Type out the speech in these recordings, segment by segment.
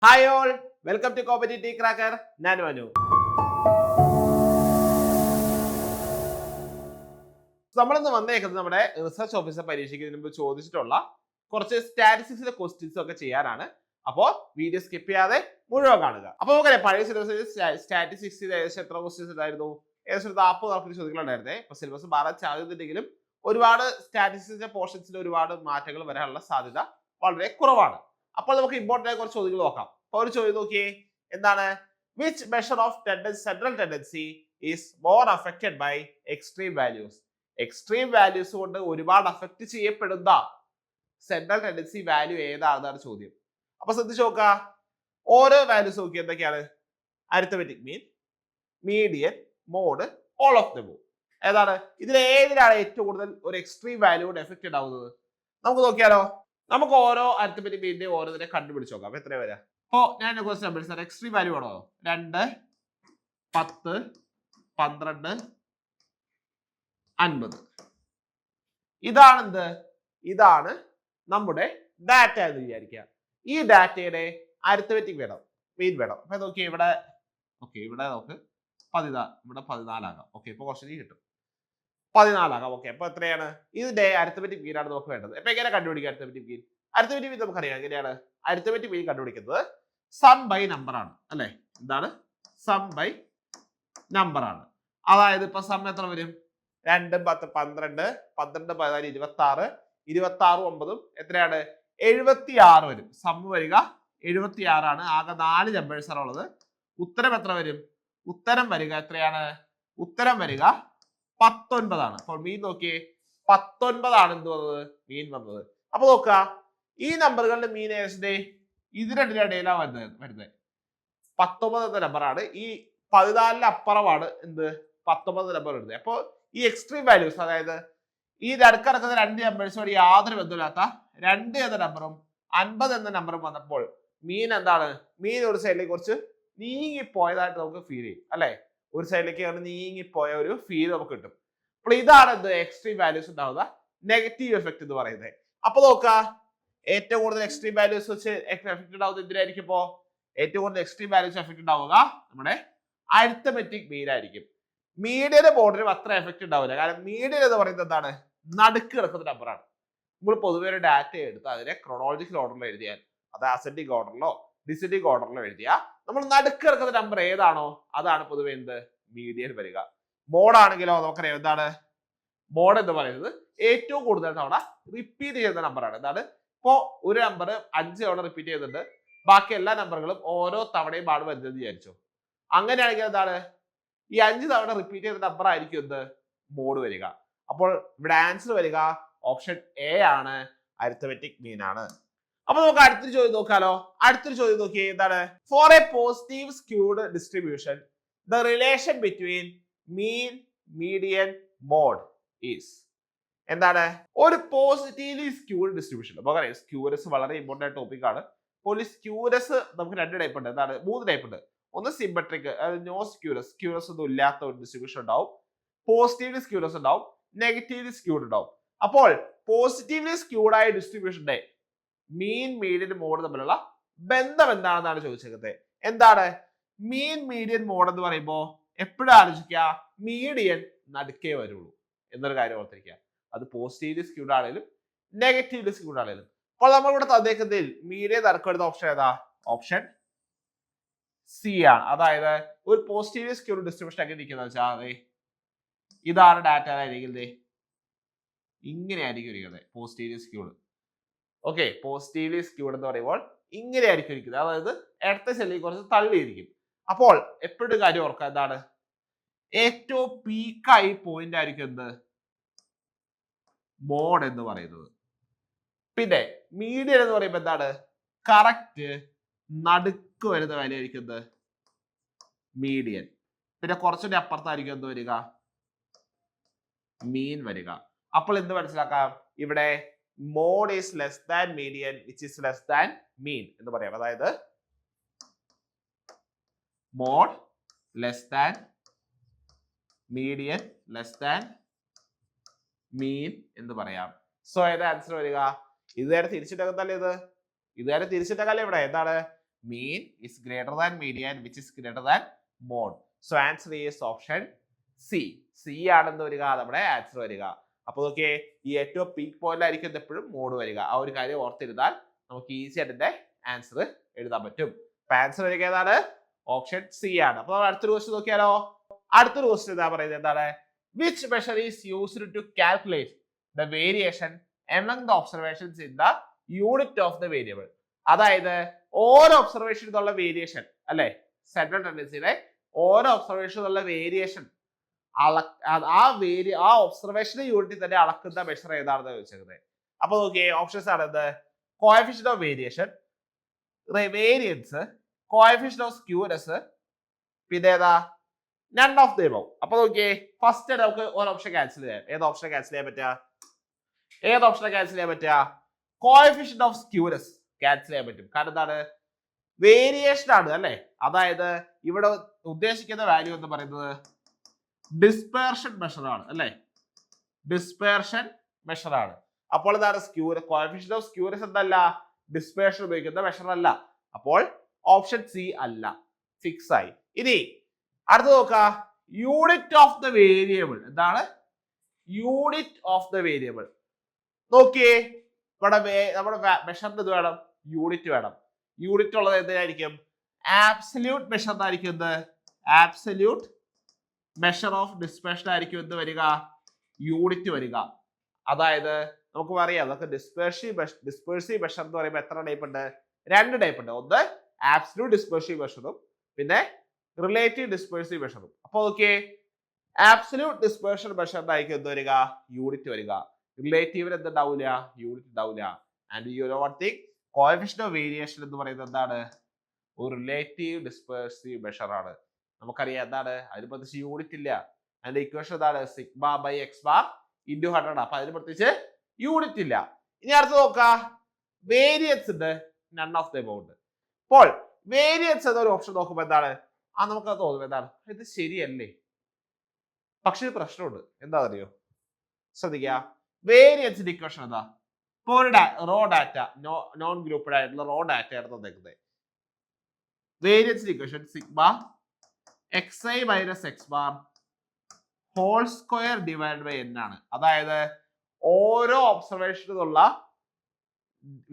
Hi all, welcome to competitive cracker. ഞാൻ മനു. നമ്മളിന്ന് വന്നേക്കുന്നത് നമ്മുടെ റിസർച്ച് ഓഫീസർ പരീക്ഷയ്ക്ക് മുമ്പ് ചോദിച്ചിട്ടുള്ള കുറച്ച് സ്റ്റാറ്റിസ്റ്റിക്സിലെ ക്വസ്റ്റ്യൻസ് ഒക്കെ ചെയ്യാനാണ്. അപ്പോൾ വീഡിയോ സ്കിപ്പ് ചെയ്യാതെ മുഴുവൻ കാണുക. അപ്പോൾ നമുക്കറിയാം പഴയ സിലബസിൽ സ്റ്റാറ്റിസ്റ്റിക്സിൽ ഏകദേശം എത്ര ക്വസ്റ്റ്യൻസ് ഉണ്ടായിരുന്നു? ഏകദേശം 40 ചോദ്യങ്ങളുണ്ടായിരുന്നേ. ഇപ്പൊ സിലബസ് മാറാൻ സാധ്യതയുണ്ടെങ്കിലും ഒരുപാട് സ്റ്റാറ്റിസ്റ്റിക്സിന്റെ പോർഷൻസിൽ ഒരുപാട് മാറ്റങ്ങൾ വരാനുള്ള സാധ്യത വളരെ കുറവാണ്. അപ്പോൾ നമുക്ക് ഇമ്പോർട്ടൻ്റ് ആയ കുറച്ച് ചോദ്യങ്ങൾ നോക്കാം. അപ്പോൾ ഒരു ചോദ്യം നോക്കിയേ, എന്താണ്? Which measure of central tendency is more affected by extreme values? Extreme values കൊണ്ട് ഒരുപാട് അഫക്റ്റ് ചെയ്യപ്പെടുന്ന സെൻട്രൽ ടെൻഡൻസി വാല്യൂ ഏതാണെന്നാണ് ചോദ്യം. അപ്പൊ ശ്രദ്ധിച്ചു നോക്കുക, ഓരോ വാല്യൂസ് നോക്കി എന്തൊക്കെയാണ്? Arithmetic mean, median, mode, all of the above. ഏതാണ് ഇതിൽ ഏതിലാണ് ഏറ്റവും കൂടുതൽ ഒരു എക്സ്ട്രീം വാല്യൂ കൊണ്ട് എഫക്റ്റ് ഉണ്ടാവുന്നത്? നമുക്ക് നോക്കിയാലോ. നമുക്ക് ഓരോ അരിത്തമെറ്റിക് മീനിന്റെ ഓരോന്നിനെ കണ്ടുപിടിച്ച് നോക്കാം. എത്ര വരാ? അപ്പോ ഞാൻ കുറച്ച് നമ്പേഴ്സ് എക്സ്ട്രീം വാല്യൂ ആണോ? 2, 10, 12, 50. ഇതാണ് എന്ത്? ഇതാണ് നമ്മുടെ ഡാറ്റ എന്ന് വിചാരിക്കുക. ഈ ഡാറ്റയുടെ അരിത്തമെറ്റിക് മീൻ വേണം. അപ്പൊ നോക്കിയേ, ഇവിടെ ഇവിടെ നമുക്ക് 14 ആകാം. ഇപ്പൊ കുറച്ച് കിട്ടും. 14 ആകാം. അപ്പൊ എത്രയാണ്? ഇതിന്റെ അരിത്തമെറ്റിക് മീൻ ആണ് നമുക്ക് വേണ്ടത്. അപ്പൊ എങ്ങനെ കണ്ടുപിടിക്കുക അരിത്തമെറ്റിക് മീൻ? അരിത്തമെറ്റിക് മീൻ നമുക്കറിയാം എങ്ങനെയാണ്. അരിത്തമെറ്റിക് മീൻ കണ്ടുപിടിക്കുന്നത് സം ബൈ നമ്പർ ആണ് അല്ലെ? എന്താണ്? സം ബൈ നമ്പർ ആണ്. അതായത് ഇപ്പൊ സം എത്ര വരും? 2, 10, 12, 12, 14, 26, 26, 9 എത്രയാണ്? 76 വരും. സം വരിക 76 ആണ്. ആകെ 4 നമ്പേഴ്സ് ആണ് ഉള്ളത്. ഉത്തരം എത്ര വരും? ഉത്തരം വരിക എത്രയാണ്? ഉത്തരം വരിക 19 ആണ്. അപ്പോൾ മീൻ നോക്കിയേ, 19 ആണ് എന്ത് വന്നത്? മീൻ വന്നത്. അപ്പൊ നോക്കുക, ഈ നമ്പറുകളുടെ മീൻ ഏകദേശം ഇത് രണ്ടിന്റെ ഇടയിലാണ് വരുന്നത്. 19 എന്ന നമ്പറാണ്. ഈ 14 അപ്പുറമാണ് എന്ത്? 19 നമ്പർ വരുന്നത്. അപ്പോൾ ഈ എക്സ്ട്രീം വാല്യൂസ്, അതായത് ഈ നടുക്കിടക്കുന്ന 2 നമ്പേഴ്സോട് യാതൊരു ബന്ധമില്ലാത്ത 2 എന്ന നമ്പറും 50 എന്ന നമ്പറും വന്നപ്പോൾ മീൻ എന്താണ്? മീൻ ഒരു സൈഡിലേക്ക് കുറച്ച് നീങ്ങിപ്പോയതായിട്ട് നമുക്ക് ഫീൽ ചെയ്യും അല്ലെ? ഒരു സൈഡിലേക്ക് നീങ്ങിപ്പോയ ഒരു ഫീൽ നമുക്ക് കിട്ടും. അപ്പോൾ ഇതാണ് എന്ത്? എക്സ്ട്രീം വാല്യൂസ് ഉണ്ടാവുന്ന നെഗറ്റീവ് എഫക്ട് എന്ന് പറയുന്നത്. അപ്പൊ നോക്കുക, ഏറ്റവും കൂടുതൽ എക്സ്ട്രീം വാല്യൂസ് വെച്ച് എഫക്ട് ഉണ്ടാവുന്നത് എന്തിനായിരിക്കും? ഇപ്പോ ഏറ്റവും കൂടുതൽ എക്സ്ട്രീം വാല്യൂസ് എഫക്ട് ഉണ്ടാവുക നമ്മുടെ അരിത്തമെറ്റിക് മീൻ ആയിരിക്കും. മീഡിയന്റെ ബോർഡിനും അത്ര എഫക്ട് ഉണ്ടാവില്ല. കാരണം മീഡിയൻ എന്ന് പറയുന്നത് എന്താണ്? നടുക്ക് കിടക്കുന്ന നമ്പറാണ്. നമ്മൾ പൊതുവെ ഒരു ഡാറ്റ എടുത്ത് അതിനെ ക്രോണോളജിക്കൽ ഓർഡറിൽ എഴുതിയാൽ, അത് അസെൻഡിങ് ഓർഡറിലോ ഡിസെൻഡിങ് ഓർഡറിലോ എഴുതിയാൽ നമ്മൾ നടുക്ക് കിടക്കുന്ന നമ്പർ ഏതാണോ അതാണ് പൊതുവെ എന്ത്? മീഡിയൻ വരിക. മോഡ് ആണെങ്കിലോ നമുക്കറിയാം എന്താണ്? മോഡ് എന്ന് പറയുന്നത് ഏറ്റവും കൂടുതൽ തവണ റിപ്പീറ്റ് ചെയ്യുന്ന നമ്പറാണ്. എന്താണ്? ഇപ്പോ ഒരു നമ്പർ 5 തവണ റിപ്പീറ്റ് ചെയ്യുന്നുണ്ട്, ബാക്കി എല്ലാ നമ്പറുകളും ഓരോ തവണയും ആണ് വരുന്നത് വിചാരിച്ചു. അങ്ങനെയാണെങ്കിൽ എന്താണ്? ഈ 5 തവണ റിപ്പീറ്റ് ചെയ്ത നമ്പർ ആയിരിക്കും എന്ത്? മോഡ് വരിക. അപ്പോൾ ഇവിടെ ആൻസർ വരിക ഓപ്ഷൻ എ ആണ്, അരിത്തമെറ്റിക് മീൻ ആണ്. അപ്പൊ നമുക്ക് അടുത്തൊരു ചോദ്യം നോക്കാലോ. അടുത്തൊരു ചോദ്യം നോക്കിയേ, എന്താണ്? For a positive skewed distribution the relation between mean, median, mode is. എന്താണ്? ഒരു പോസിറ്റീവ്ലി സ്ക്യൂഡ് ഡിസ്ട്രിബ്യൂഷൻ. നമുക്കറിയാം സ്ക്യൂരസ് വളരെ ഇമ്പോർട്ടന്റ് ആയ ടോപ്പിക് ആണ്. അപ്പോൾ ഈ സ്ക്യൂരസ് നമുക്ക് 2 ടൈപ്പ് ഉണ്ട്. എന്താണ്? 3 ടൈപ്പ് ഉണ്ട്. ഒന്ന് സിമെട്രിക്, അതായത് നോ സ്ക്യൂരസ്, സ്ക്യൂരസ് ഒന്നും ഇല്ലാത്ത ഒരു ഡിസ്ട്രിബ്യൂഷൻ ഉണ്ടാവും. പോസിറ്റീവ്ലി സ്ക്യൂരസ് ഉണ്ടാവും, നെഗറ്റീവ്ലി സ്ക്യൂഡ് ഉണ്ടാവും. അപ്പോൾ പോസിറ്റീവ്ലി സ്ക്യൂഡ് ആയ ഡിസ്ട്രിബ്യൂഷന്റെ മീൻ, മീഡിയൻ, മോഡ് തമ്മിലുള്ള ബന്ധം എന്താണെന്നാണ് ചോദിച്ചത്. എന്താണ്? മീൻ, മീഡിയൻ, മോഡ് എന്ന് പറയുമ്പോൾ എപ്പോഴും ആലോചിക്കുക, മീഡിയൻ നടുക്കേ വരുള്ളൂ എന്നൊരു കാര്യം ഓർത്തിരിക്കുക. അത് പോസിറ്റീവ്ലി സ്ക്യൂഡ് ആണെങ്കിലും നെഗറ്റീവ്ലി സ്ക്യൂഡ് ആണെങ്കിലും. അപ്പോൾ നമ്മൾ ഇവിടെ തന്നേക്കുന്നതിൽ മീഡിയൻ നടുക്ക് വരുന്ന ഓപ്ഷൻ ഏതാ? ഓപ്ഷൻ സി ആണ്. അതായത് ഒരു പോസിറ്റീവ്ലി സ്ക്യൂഡ് ഡിസ്ട്രിബ്യൂഷൻ എങ്ങനെ ഇരിക്കുന്നത് വെച്ചാൽ ഇതാണ് ഡാറ്റ ആയിരിക്കുന്നത്, ഇങ്ങനെ ആയിരിക്കും ഇരിക്കുന്നത് positively squid. Okay, positively squid എന്ന് പറയുമ്പോൾ ഇങ്ങനെ ആയിരിക്കും ഇരിക്കുന്നത്. അതായത് ഇടത്ത സെല്ലിൽ കുറച്ച് തള്ളിയിരിക്കും. അപ്പോൾ എപ്പോഴും കാര്യം ഓർക്കുക, എന്താണ്? ഏറ്റവും പീക്കായി പോയിന്റ് ആയിരിക്കും എന്ത്? മോഡ് എന്ന് പറയുന്നത്. പിന്നെ മീഡിയൻ എന്ന് പറയുമ്പോൾ എന്താണ്? കറക്റ്റ് നടുക്ക് വരുന്ന വാല്യൂ ആയിരിക്കും എന്ത്? മീഡിയൻ. പിന്നെ കുറച്ചുകൂടി അപ്പുറത്തായിരിക്കും എന്ത് വരിക? മീൻ വരിക. അപ്പോൾ എന്ത് മനസ്സിലാക്കാം? ഇവിടെ mode is less than median which is less than mean എന്ന് പറയാം. അതായത് mode less than median less than mean എന്ന് പറയാം. സോ ഏതാ ആൻസർ വരിക? ഇത് നേരെ തിരിച്ചിട്ടല്ലേ ഇത് നേരെ തിരിച്ചിട്ടല്ലേ ഇവിടെ എന്താണ് Mean is greater than median, which is greater than mode. So answer is option C. C ആണെന്ന് വരിക നമ്മുടെ ആൻസർ വരിക. അപ്പോൾ നോക്കിയേ, ഈ ഏറ്റവും പീക്ക് പോയിന്റ് ആയിരിക്കും എപ്പോഴും മോഡ് വരിക. ആ ഒരു കാര്യം ഓർത്തിരുന്നാൽ നമുക്ക് ഈസി ആയിട്ട് ഇതിന്റെ ആൻസർ എഴുതാൻ പറ്റും. അപ്പൊ ആൻസർ വരിക ഏതാണ്? ഓപ്ഷൻ സി ആണ്. അപ്പൊ നമ്മൾ അടുത്തൊരു ക്വസ്റ്റ്യൻ നോക്കിയാലോ. അടുത്തൊരു ക്വസ്റ്റ്യൻ എന്താ പറയുന്നത്, എന്താണ്? Which measure is used to calculate the variation among the observations in the unit of the variable. അതായത് ഓരോ ഒബ്സർവേഷനുള്ള വേരിയേഷൻ അല്ലെ, സെൻട്രൽ ടെൻഡൻസിയുടെ ഓരോ ഒബ്സർവേഷനുള്ള വേരിയേഷൻ ആ ഒബ്സർവേഷന്റെ യൂണിറ്റിൽ തന്നെ അളക്കുന്ന മെഷർ ഏതാണെന്ന് ചോദിച്ചത്. അപ്പൊ നോക്കിയേ, ഓപ്ഷൻസ് ആണ് എന്ത്? Coefficient of variation, variance, coefficient of skewness, പിന്നെ ഏതാ? None of the above. അപ്പൊ നോക്കിയേ, ഫസ്റ്റ് നമുക്ക് ഒരു ഓപ്ഷൻ ക്യാൻസൽ ചെയ്യാം. ഏത് ഓപ്ഷൻ ക്യാൻസൽ ചെയ്യാൻ പറ്റുക? ഏത് ഓപ്ഷനെ ക്യാൻസൽ ചെയ്യാൻ പറ്റുക? കോഎഫിഷ്യന്റ് ഓഫ് സ്ക്യൂനെസ് ക്യാൻസൽ ചെയ്യാൻ പറ്റും. കാരണം എന്താണ്? വേരിയേഷൻ ആണ് അല്ലെ. അതായത് ഇവിടെ ഉദ്ദേശിക്കുന്ന വാല്യൂ എന്ന് പറയുന്നത് ഡിസ്പേർഷൻ മെഷർ ആണ് അല്ലെ, ഡിസ്പേർഷൻ മെഷർ ആണ്. അപ്പോൾ എന്താണ്? കോഎഫിഷ്യന്റ് ഓഫ് സ്ക്യൂനെസ് എന്തല്ല? ഡിസ്പേർഷൻ ഉപയോഗിക്കുന്ന മെഷർ അല്ല. അപ്പോൾ ഓപ്ഷൻ സി അല്ല, ഫിക്സ് ആയി. ഇനി അടുത്ത് നോക്കുക, യൂണിറ്റ് ഓഫ് ദ വേരിയബിൾ. എന്താണ് യൂണിറ്റ് ഓഫ് ദ വേരിയബിൾ? നോക്കിയേ, ഇവിടെ നമ്മുടെ മെഷറിന് ഇത് വേണം, യൂണിറ്റ് വേണം. യൂണിറ്റ് ഉള്ളത് എന്തായിരിക്കും? ആബ്സല്യൂട്ട് മെഷർ എന്നായിരിക്കും. എന്ത്? ആബ്സല്യൂട്ട് മെഷർ ഓഫ് ഡിസ്പേർഷൻ ആയിരിക്കും എന്ത് വരിക? യൂണിറ്റ് വരിക. അതായത് നമുക്ക് പറയാം, നമുക്ക് ഡിസ്പേഴ്സീവ് മെഷർ എന്ന് പറയുമ്പോൾ എത്ര ടൈപ്പ് ഉണ്ട്? രണ്ട് ടൈപ്പ് ഉണ്ട്. ഒന്ന് ആബ്സല്യൂട്ട് ഡിസ്പേഴ്സീവ് മെഷറും പിന്നെ റിലേറ്റീവ് ഡിസ്പേഴ്സീവ് മെഷറും. അപ്പൊ ഓക്കെ, ആബ്സല്യൂട്ട് ഡിസ്പേർഷൻ മെഷറിനായിരിക്കും എന്ത് വരിക? യൂണിറ്റ് വരിക. റിലേറ്റീവിന് എന്തുണ്ടാവില്ല? യൂണിറ്റ് ഉണ്ടാവില്ല. And you know one thing, coefficient of variation എന്ന് പറയുന്നത് എന്താണ്? ഒരു റിലേറ്റീവ് ഡിസ്പേഴ്സീവ് മെഷർ ആണ്. നമുക്കറിയാം എന്താണ്, അതിന് പ്രത്യേകിച്ച് യൂണിറ്റ് ഇല്ല. അതിന്റെ ഇക്വേഷൻ എന്താണ്? Sigma by x bar into 100. അപ്പൊ അതിന് പ്രത്യേകിച്ച് യൂണിറ്റ് ഇല്ല. ഇനി അടുത്ത് നോക്കാം, വേരിയൻസ് ഉണ്ട്, നൺ ഓഫ് ദ എബവ് ഉണ്ട്. അപ്പോൾ വേരിയൻസ് എന്നൊരു ഓപ്ഷൻ നോക്കുമ്പോൾ എന്താണ്? നമുക്ക് തോന്നുന്നത് എന്താണ്? ഇത് ശരിയല്ലേ? പക്ഷെ ഒരു പ്രശ്നമുണ്ട്. എന്താണെന്നറിയോ? ശ്രദ്ധിക്കുക, വേരിയൻസിന്റെ ഇക്വേഷൻ എന്താ? ഇപ്പോൾ ഒരു റോ ഡാറ്റ, നോൺ ഗ്രൂപ്പഡ് ആയിട്ടുള്ള റോ ഡാറ്റ ആണ് തന്നേക്കുന്നത്. വേരിയൻസിന്റെ equation sigma x i minus x bar whole square divide by n ആണ്. അതായത് ഓരോ ഒബ്സർവേഷനുള്ള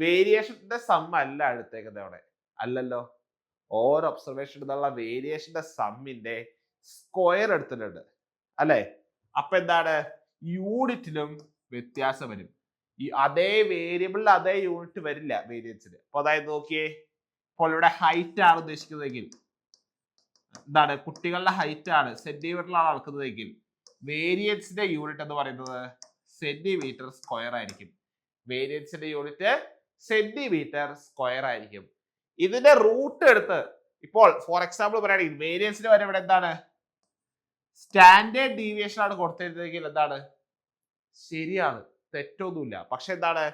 വേരിയേഷന്റെ സം അല്ല എടുത്തേക്കുന്നത് അവിടെ, അല്ലല്ലോ. ഓരോ ഒബ്സർവേഷനുള്ള വേരിയേഷന്റെ സമ്മിന്റെ സ്ക്വയർ എടുത്തിട്ടുണ്ട് അല്ലെ. അപ്പൊ എന്താണ്? യൂണിറ്റിലും വ്യത്യാസം വരും. ഈ അതേ വേരിയബിളിൽ അതേ യൂണിറ്റ് വരില്ല വേരിയൻസിന്. അപ്പൊ അതായത് നോക്കിയേ, ഇപ്പോൾ ഇവിടെ ഹൈറ്റ് ആണ് ഉദ്ദേശിക്കുന്നതെങ്കിൽ എന്താണ്? കുട്ടികളുടെ ഹൈറ്റ് ആണ് സെന്റിമീറ്ററിലാണ് അളക്കുന്നതെങ്കിൽ വേരിയൻസിന്റെ യൂണിറ്റ് എന്ന് പറയുന്നത് സെന്റിമീറ്റർ സ്ക്വയർ ആയിരിക്കും. വേരിയൻസിന്റെ യൂണിറ്റ് സെന്റിമീറ്റർ സ്ക്വയർ ആയിരിക്കും. ഇതിന്റെ റൂട്ട് എടുത്ത് ഇപ്പോൾ ഫോർ എക്സാമ്പിൾ പറയുകയാണെങ്കിൽ വേരിയൻസിന് വരെ ഇവിടെ എന്താണ്? സ്റ്റാൻഡേർഡ് ഡീവിയേഷൻ ആണ് കൊടുത്തിരുന്നെങ്കിൽ എന്താണ്? ശരിയാണ്, തെറ്റൊന്നുമില്ല. പക്ഷെ എന്താണ്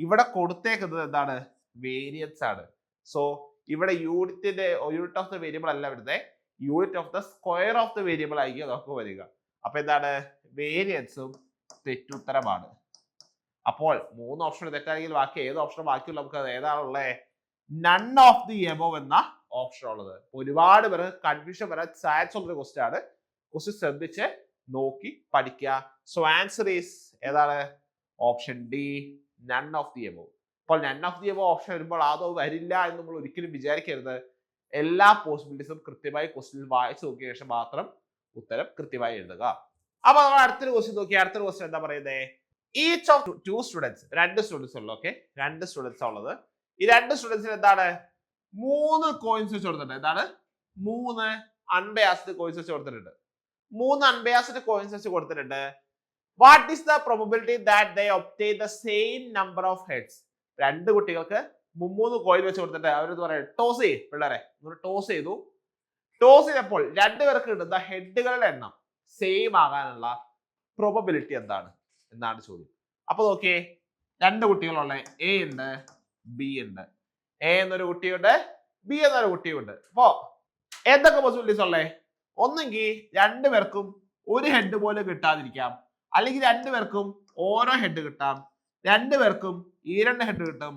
ഇവിടെ കൊടുത്തേക്കുന്നത്? എന്താണ്? വേരിയൻസ് ആണ്. സോ ഇവിടെ യൂണിറ്റ് ഓഫ് ദ വേരിയബിൾ അല്ല വരുന്നത്, unit of the square of the variable ആയിരിക്കും നമുക്ക് വരിക. അപ്പൊ എന്താണ്? വേരിയൻസും തെറ്റുത്തരമാണ്. അപ്പോൾ 3 ഓപ്ഷൻ തെറ്റാണെങ്കിൽ ബാക്കി ഏത് ഓപ്ഷൻ ബാക്കിയുള്ള നമുക്ക് ഏതാണുള്ളത്? നൺ ഓഫ് ദി എബവ് എന്ന ഓപ്ഷൻ ഉള്ളത്. ഒരുപാട് പേര് കൺഫ്യൂഷൻ വരാൻ ചാൻസ് ഉള്ളൊരു ക്വസ്റ്റ്യൻ ആണ്. ക്വസ്റ്റ്യൻ ശ്രദ്ധിച്ച് നോക്കി പഠിക്കുക. സോ ആൻസർ ഈസ് ഏതാണ്? Option D, none of the above. അപ്പോൾ none of the above option വരുമ്പോൾ അതോ വരില്ല എന്ന് നമ്മൾ ഒരിക്കലും വിചാരിക്കരുത്. എല്ലാ പോസിബിലിറ്റീസും കൃത്യമായി ക്വസ്റ്റ്യൻ വായിച്ചു നോക്കിയ ശേഷം മാത്രം ഉത്തരം കൃത്യമായി എഴുതുക. അപ്പൊ നമ്മൾ അടുത്തൊരു ക്വസ്റ്റ്യൻ നോക്കി. അടുത്തൊരു ക്വസ്റ്റ്യൻ എന്താ പറയുന്നത്? ഈച്ച് ഓഫ് 2 സ്റ്റുഡൻസ്, 2 സ്റ്റുഡൻസ് ഉള്ളു. ഓക്കെ, 2 സ്റ്റുഡൻസ് ഉള്ളത്. ഈ 2 സ്റ്റുഡൻസിന് എന്താണ്? 3 കോയിൻസ് വെച്ച് കൊടുത്തിട്ടുണ്ട്. എന്താണ്? 3 അൺബയാസ്ഡ് കോയിൻസ് വെച്ച് കൊടുത്തിട്ടുണ്ട്. 3 അൺബയാസ്ഡ് കോയിൻസ് വെച്ച് കൊടുത്തിട്ടുണ്ട്. What is the probability that they obtain the same number of heads? 2 കുട്ടികൾക്ക് 3 കോയിൻ വെച്ച് കൊടുത്തിട്ട് അവരെന്ത് പറയാം? ടോസ് ചെയ്യും പിള്ളേരെ. ടോസ് ചെയ്തു. ടോസ് ചെയ്തപ്പോൾ 2 പേർക്ക് കിട്ടുന്ന ഹെഡുകളുടെ എണ്ണം സെയിം ആകാനുള്ള പ്രോബബിലിറ്റി എന്താണ് എന്നാണ് ചോദ്യം. അപ്പൊ നോക്കിയേ, 2 കുട്ടികളുള്ള എ ഉണ്ട്, ബി ഉണ്ട്. എ എന്നൊരു കുട്ടിയുണ്ട്, ബി എന്നൊരു കുട്ടിയുണ്ട്. അപ്പോ എന്തൊക്കെ പോസിബിലിറ്റീസ് ഉള്ളേ? ഒന്നെങ്കിൽ 2 പേർക്കും ഒരു ഹെഡ് പോലും കിട്ടാതിരിക്കാം, അല്ലെങ്കിൽ 2 പേർക്കും ഓരോ ഹെഡ് കിട്ടാം, 2 പേർക്കും 2 ഹെഡ് കിട്ടും,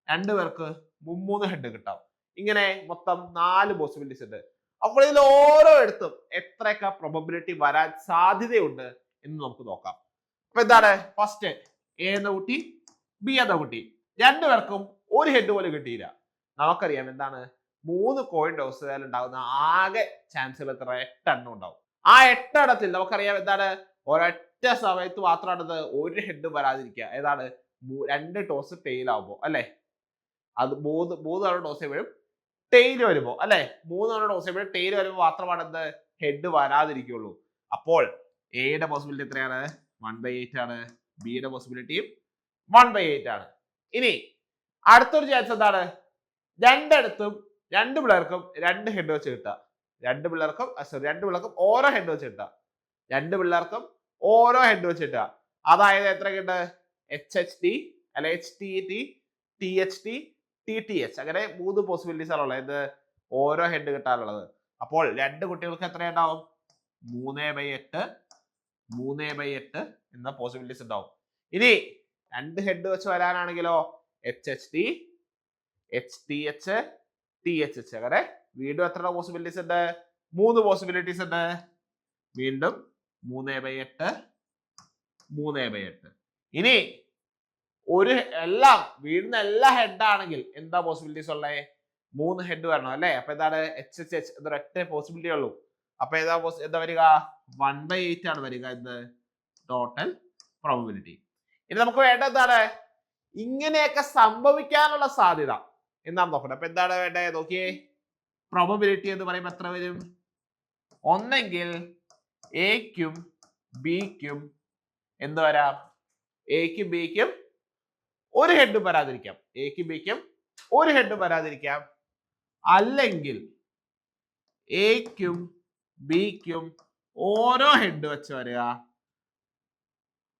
2 പേർക്ക് 3 ഹെഡ് കിട്ടാം. ഇങ്ങനെ മൊത്തം 4 പോസിബിലിറ്റീസ് ഉണ്ട്. അപ്പോൾ ഇതിൽ ഓരോ ഇടത്തും എത്രയൊക്കെ പ്രോബബിലിറ്റി വരാൻ സാധ്യതയുണ്ട് എന്ന് നമുക്ക് നോക്കാം. അപ്പൊ എന്താണ് ഫസ്റ്റ് എ എന്ന കുട്ടി ബി എന്ന കുട്ടി രണ്ടുപേർക്കും ഒരു ഹെഡ് പോലും കിട്ടിയില്ല. നമുക്കറിയാം എന്താണ് 3 കോയിൻ ടോസുകളിൽ ഉണ്ടാകുന്ന ആകെ ചാൻസുകൾ എത്ര 8 എണ്ണം ഉണ്ടാവും. ആ 8 എണ്ണത്തിൽ നമുക്കറിയാം എന്താണ് ഒരൊറ്റ സമയത്ത് മാത്രമാണത് ഒരു ഹെഡ് വരാതിരിക്കുക. ഏതാണ് 2 ടോസ് ടെയിൽ ആവുമ്പോൾ അല്ലെ, അത് 3 തവണ ടോസ് ചെയ്യുമ്പോഴും ടെയിൽ വരുമ്പോ അല്ലെ, 3 തവണ ടോസ് ചെയ്യുമ്പോഴും ടെയിൽ വരുമ്പോൾ മാത്രമാണ് എന്ത് ഹെഡ് വരാതിരിക്കുള്ളൂ. അപ്പോൾ എയുടെ പോസിബിലിറ്റി എത്രയാണ് 1/8 ആണ്, ബിയുടെ പോസിബിലിറ്റിയും 1/8 ആണ്. ഇനി അടുത്തൊരു ചാൻസ് എന്താണ് രണ്ടിടത്തും 2 പിള്ളേർക്കും 2 ഹെഡ് വെച്ച് കിട്ടുക. 2 പിള്ളേർക്കും ഓരോ ഹെഡ് വെച്ച് കിട്ടുക. 2 പിള്ളേർക്കും ഓരോ ഹെഡ് വെച്ച് കിട്ടുക. അതായത് എത്ര കിട്ടുക HHT അല്ലെ HTT THT TTH അങ്ങനെ 3 പോസിബിലിറ്റീസ് ആണുള്ളത്. ഇത് ഓരോ ഹെഡ് കിട്ടാനുള്ളത്. അപ്പോൾ 2 കുട്ടികൾക്ക് എത്രയുണ്ടാവും 3/8 എന്ന പോസിബിലിറ്റീസ് ഉണ്ടാവും. ഇനി 2 ഹെഡ് വെച്ച് വരാനാണെങ്കിലോ HHT HTH THH അങ്ങനെ വീണ്ടും എത്ര പോസിബിലിറ്റീസ് ഉണ്ട് 3 പോസിബിലിറ്റീസ് ഉണ്ട്. വീണ്ടും 3/8. ഇനി വീഴുന്ന എല്ലാ ഹെഡ് ആണെങ്കിൽ എന്താ പോസിബിലിറ്റീസ് ഉള്ളത് 3 ഹെഡ് വരണം അല്ലെ. അപ്പൊ എന്താണ് HHH എന്നൊരൊറ്റ പോസിബിലിറ്റി ഉള്ളൂ. അപ്പൊ എന്താ വരിക 1/8 ആണ് വരിക എന്ത് ടോട്ടൽ പ്രോബബിലിറ്റി. ഇനി നമുക്ക് വേണ്ടത് എന്താണ് ഇങ്ങനെയൊക്കെ സംഭവിക്കാനുള്ള സാധ്യത എന്നാണ് നോക്കുന്നത്. അപ്പൊ എന്താണ് വേണ്ടത് നോക്കിയേ, പ്രോബബിലിറ്റി എന്ന് പറയുമ്പോൾ എത്ര വരും, ഒന്നെങ്കിൽ എക്കും ബിക്കും എന്ത് വരാം എക്കും ബിക്കും ഒരു ഹെഡ് വരാതിരിക്കാം, എക്കും ബിക്കും ഒരു ഹെഡ് വരാതിരിക്കാം, അല്ലെങ്കിൽ എക്കും ബിക്കും ഓരോ ഹെഡ് വെച്ച് വരിക,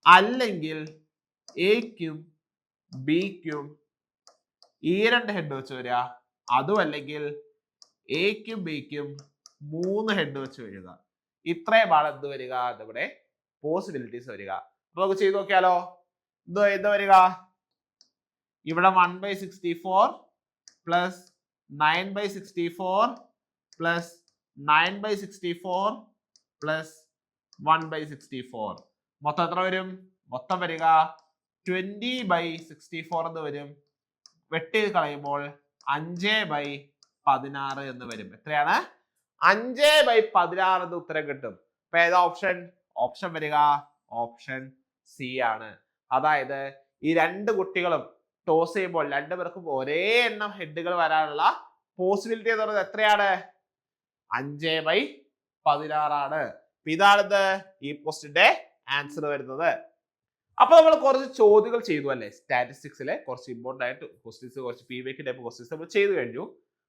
അല്ലെങ്കിൽ എക്കും ബിക്കും ഈ 2 ഹെഡ് വെച്ച് വരിക, അതും അല്ലെങ്കിൽ എക്കും ബിക്കും 3 ഹെഡ് വെച്ച് വരിക. ഇത്രയുമാണ് എന്ത് വരിക നമ്മുടെ പോസിബിലിറ്റീസ് വരിക. അപ്പൊ നമുക്ക് ചെയ്ത് നോക്കിയാലോ. എന്താ വരിക ഇവിടെ 1/64 പ്ലസ് 9/64 പ്ലസ് 9/64 പ്ലസ് 1/64 മൊത്തം എത്ര വരും, മൊത്തം വരിക 20/64 എന്ന് വരും. വെട്ടി കളയുമ്പോൾ 5/16 എന്ന് വരും. എത്രയാണ് 5/16 എന്ന് ഉത്തരം കിട്ടും. അപ്പൊ ഏതാ ഓപ്ഷൻ വരിക ഓപ്ഷൻ സി ആണ്. അതായത് ഈ 2 കുട്ടികളും ടോസ് ചെയ്യുമ്പോൾ 2 പേർക്കും ഒരേ എണ്ണം ഹെഡുകൾ വരാനുള്ള പോസിബിലിറ്റി എന്ന് പറയുന്നത് എത്രയാണ് 5/16 ആണ്. ഇതാണിത് ഈ ക്വസ്റ്റ്യന്റെ ആൻസർ വരുന്നത്. അപ്പൊ നമ്മൾ കുറച്ച് ചോദ്യങ്ങൾ ചെയ്തു അല്ലെ, സ്റ്റാറ്റിസ്റ്റിക്സിലെ കുറച്ച് ഇമ്പോർട്ടന്റ് ആയിട്ട് ക്വസ്റ്റ്യൻസ്, കുറച്ച് PVQ ടൈപ്പ് ക്വസ്റ്റ്യൻസ് നമ്മൾ ചെയ്തു കഴിഞ്ഞു.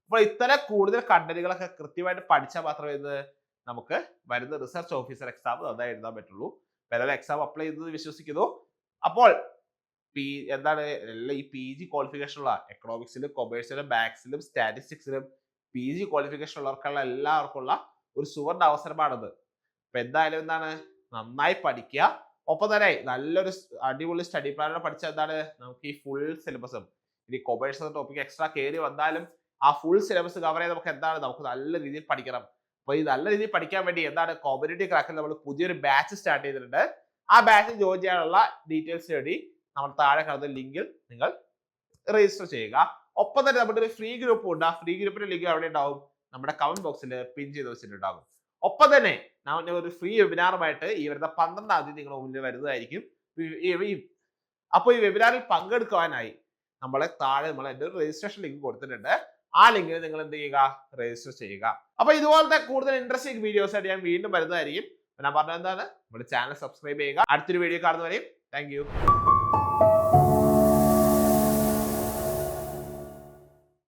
അപ്പോൾ ഇത്തരം കൂടുതൽ കണ്ടന്റുകളൊക്കെ കൃത്യമായിട്ട് പഠിച്ചാൽ മാത്രമേ ഇത് നമുക്ക് വരുന്ന റിസർച്ച് ഓഫീസർ എക്സാം നന്നായി എഴുതാൻ പറ്റുള്ളൂ. വേറെ എക്സാം അപ്ലൈ ചെയ്തത് വിശ്വസിക്കുന്നു. അപ്പോൾ എന്താണ് ഈ PG ക്വാളിഫിക്കേഷൻ ഉള്ള എക്കണോമിക്സിലും കൊമേഴ്സിലും മാത്സിലും സ്റ്റാറ്റിസ്റ്റിക്സിലും PG ക്വാളിഫിക്കേഷൻ ഉള്ളവർക്കുള്ള എല്ലാവർക്കും ഉള്ള ഒരു സുവർണ്ണ അവസരമാണത്. അപ്പൊ എന്തായാലും എന്താണ് നന്നായി പഠിക്കുക. ഒപ്പം തന്നെ നല്ലൊരു അടിപൊളി സ്റ്റഡി പ്ലാനോടെ പഠിച്ചാൽ എന്താണ് നമുക്ക് ഈ ഫുൾ സിലബസും ഇനി കൊമേഴ്സ് എന്ന ടോപ്പിക് എക്സ്ട്രാ കയറി വന്നാലും ആ ഫുൾ സിലബസ് കവർ ചെയ്ത് നമുക്ക് എന്താണ് നമുക്ക് നല്ല രീതിയിൽ പഠിക്കണം. അപ്പൊ ഈ നല്ല രീതിയിൽ പഠിക്കാൻ വേണ്ടി എന്താണ് കോമ്പറ്റേറ്റീവ് ക്രാക്കിൽ നമ്മൾ പുതിയൊരു ബാച്ച് സ്റ്റാർട്ട് ചെയ്തിട്ടുണ്ട്. ആ ബാച്ചിൽ ജോയിൻ ചെയ്യാനുള്ള ഡീറ്റെയിൽസ് വേണ്ടി നമ്മൾ താഴെ കാണുന്ന ലിങ്കിൽ നിങ്ങൾ രജിസ്റ്റർ ചെയ്യുക. ഒപ്പം തന്നെ നമ്മുടെ ഒരു ഫ്രീ ഗ്രൂപ്പ് ഉണ്ട്. ആ ഫ്രീ ഗ്രൂപ്പിന്റെ ലിങ്ക് അവിടെ ഉണ്ടാവും, നമ്മുടെ കമന്റ് ബോക്സിൽ പിൻ ചെയ്ത് വെച്ചിട്ടുണ്ടാകും. ഒപ്പം തന്നെ ഞാൻ ഒരു ഫ്രീ വെബിനാറുമായിട്ട് ഈ വരുന്ന 12-ാം തീയതി നിങ്ങളുടെ മുന്നിൽ വരുന്നതായിരിക്കും. അപ്പോൾ ഈ വെബിനാറിൽ പങ്കെടുക്കുവാനായി നമ്മളെ താഴെ എൻ്റെ ഒരു രജിസ്ട്രേഷൻ ലിങ്ക് കൊടുത്തിട്ടുണ്ട്. ആ ലിങ്കിൽ നിങ്ങൾ എന്ത് ചെയ്യുക രജിസ്റ്റർ ചെയ്യുക. അപ്പൊ ഇതുപോലത്തെ കൂടുതൽ ഇൻട്രസ്റ്റിംഗ് വീഡിയോസ് ആയിട്ട് ഞാൻ വീണ്ടും വരുന്നതായിരിക്കും. ഞാൻ പറഞ്ഞത് എന്താണ് നമ്മുടെ ചാനൽ സബ്സ്ക്രൈബ് ചെയ്യുക. അടുത്തൊരു വീഡിയോ കാണുന്നവരെയും താങ്ക് യു.